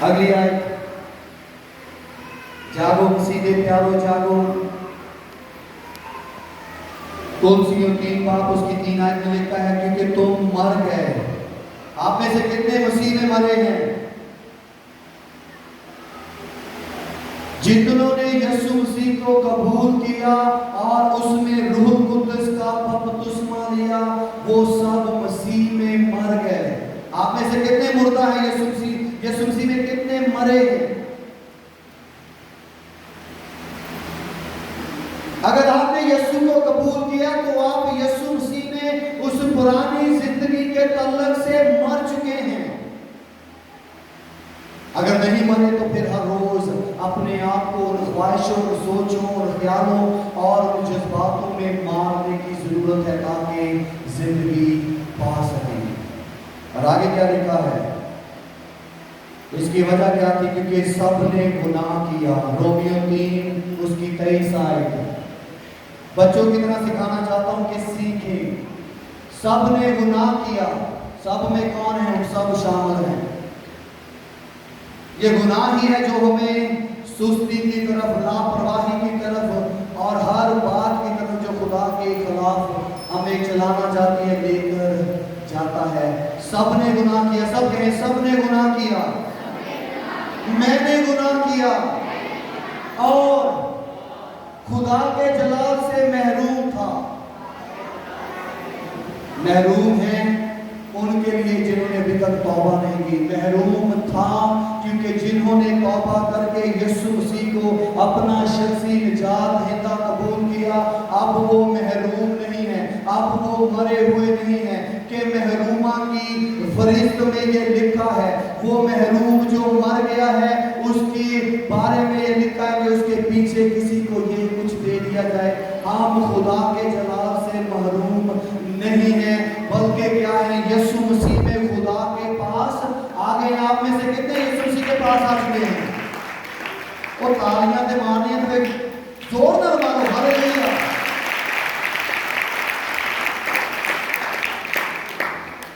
اگلی آیت، جاگو مسیح دے پیارو جاگو۔ کولوسیوں 3 باب اس کی 3 آیت میں لکھا ہے کیونکہ تم مر گئے۔ آپ میں سے کتنے مسیح میں مرے ہیں؟ جتنوں نے یسوع مسیح کو قبول کیا اور اس میں روح القدس کا بپتسمہ لیا، وہ سب مسیح میں مر گئے۔ آپ میں سے کتنے مردہ ہیں یسوع مسیح میں کتنے مرے ہیں؟ اگر آپ نے یسوع کو قبول کیا تو آپ یسوع مسیح میں اس پرانی زندگی کے تعلق سے مر چکے ہیں۔ اگر نہیں مرے تو پھر ہر روز اپنے آپ کو ان خواہشوں اور سوچوں اور خیالوں اور ان جذباتوں میں مارنے کی ضرورت ہے تاکہ زندگی پا سکیں۔ اور آگے کیا لکھا ہے؟ اس کی وجہ کیا تھی؟ کیونکہ سب نے گناہ کیا۔ رومیو 3 اس کی 23 آیت۔ بچوں کی طرح سکھانا چاہتا ہوں کہ سیکھیں۔ سب نے گناہ کیا۔ سب میں کون ہیں؟ سب شامل ہیں۔ یہ گناہ ہی ہے جو ہمیں سستی کی طرف، لاپرواہی کی طرف اور ہر بات کی طرف جو خدا کے خلاف ہمیں چلانا چاہتی ہے لے کر جاتا ہے۔ سب نے گناہ کیا۔ سب کہیں سب نے گناہ کیا۔ میں نے گناہ کیا اور خدا کے جلال سے محروم تھا۔ محروم ہیں ان کے لیے جنہوں نے ابھی تک توبہ نہیں کی۔ محروم تھا کیونکہ جنہوں نے توبہ کر کے یسوع مسیح کو اپنا شخصی نجات دہندہ قبول کیا، اب وہ محروم نہیں ہیں، اب وہ مرے ہوئے نہیں ہیں۔ کہ محرومہ کی فہرست میں یہ لکھا ہے، وہ محروم جو مر گیا ہے اس کے بارے میں یہ لکھا ہے کہ اس کے پیچھے کسی کو یہ کچھ دے دیا جائے۔ ہم خدا کے جلال سے محروم نہیں ہیں بلکہ کیا ہے؟ یسوع مسیح میں خدا کے پاس آ گئے۔ آپ میں سے کتنے یسوع مسیح کے پاس آ چکے ہیں؟ اور تالیاں دے مارنی ہیں تو ایک زور نہ مارو، ہاللیلویا۔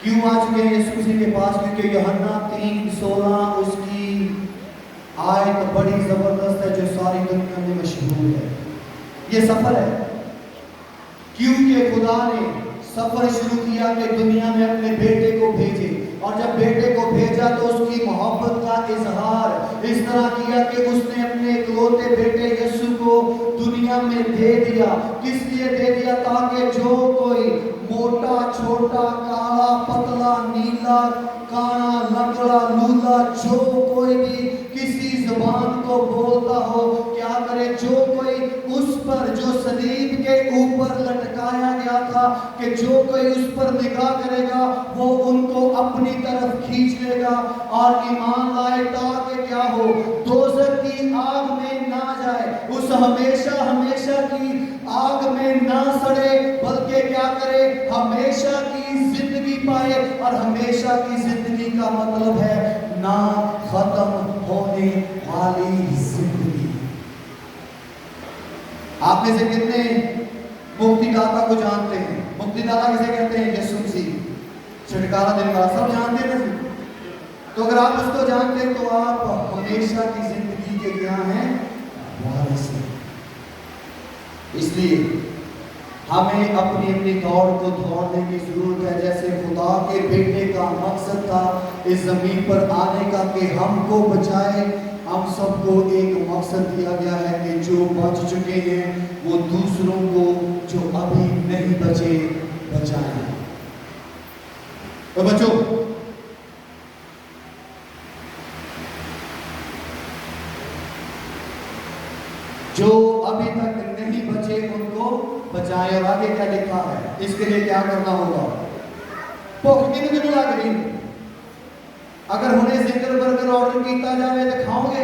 کیوں آ چکے ہیں یسوع مسیح کے پاس؟ کیونکہ یوحنا 3:16 اس کی آیت بڑی زبردست ہے جو ساری دنیا میں مشہور ہے۔ یہ سفر ہے کیونکہ خدا نے سفر شروع کیا کہ دنیا میں اپنے بیٹے کو بھیجے، اور جب بیٹے کو بھیجا تو اس کی محبت کا اظہار اس طرح کیا کہ اس نے اپنے اکلوتے بیٹے یسوع کو دنیا میں دے دیا۔ کس لیے دے دیا؟ تاکہ جو کوئی موٹا چھوٹا کالا پتلا نیلا کانا لنگڑا لولا جو کوئی بھی کسی زبان کو بولتا ہو کیا کرے؟ جو کوئی اس پر جو صلیب کے اوپر لٹکایا گیا تھا کہ جو کوئی اس پر نگاہ کرے گا وہ ان کو اپنی طرف کھینچ لے گا اور ایمان لائے تاکہ کیا ہو؟ دوزخ کی آگ میں نہ جائے، اس ہمیشہ ہمیشہ کی آگ میں نہ سڑے، بلکہ کیا کرے؟ ہمیشہ کی زندگی پائے۔ اور ہمیشہ کی زندگی کا مطلب ہے نہ ختم ہونے والی زندگی۔ آپ میں سے کتنے مکتی داتا کو جانتے ہیں؟ مکتی داتا کسے کہتے ہیں؟ یسوع مسیح، چھٹکارا دینے والا، سب جانتے ہیں نا؟ تو اگر آپ اس کو جانتے ہیں تو آپ ہمیشہ کی زندگی کے کیا ہیں؟ وارث ہیں۔ اس لیے ہمیں اپنی اپنی دوڑ کو دوڑنے کی ضرورت ہے، جیسے خدا کے بیٹے کا مقصد تھا اس زمین پر آنے کا کہ ہم کو بچائے۔ ہم سب کو ایک مقصد دیا گیا ہے کہ جو بچ چکے ہیں وہ دوسروں کو جو ابھی نہیں بچے بچائیں۔ تو بچوں، جو ابھی تک نہیں بچے ان کو بچائیں۔ اور آگے کیا لکھا ہے؟ اس کے لیے کیا کرنا ہوگا؟ بھوک کتنی دن لگ رہی؟ اگر انہیں ذکر برگر آرڈر کیتا جائے تو کھاؤ گے؟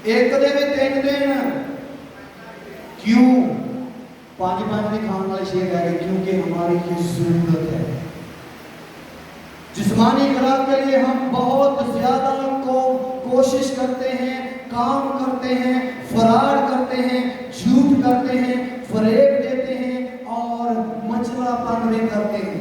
ایک دے میں 3 دن کیوں؟ 5 بھی کھانے والے شیر ہے کیونکہ ہماری یہ ضرورت ہے۔ جسمانی خوراک کے لیے ہم بہت زیادہ کوشش کرتے ہیں، کام کرتے ہیں، فرار کرتے ہیں، جھوٹ کرتے ہیں، فریب دیتے ہیں اور مچلا پن بھی کرتے ہیں۔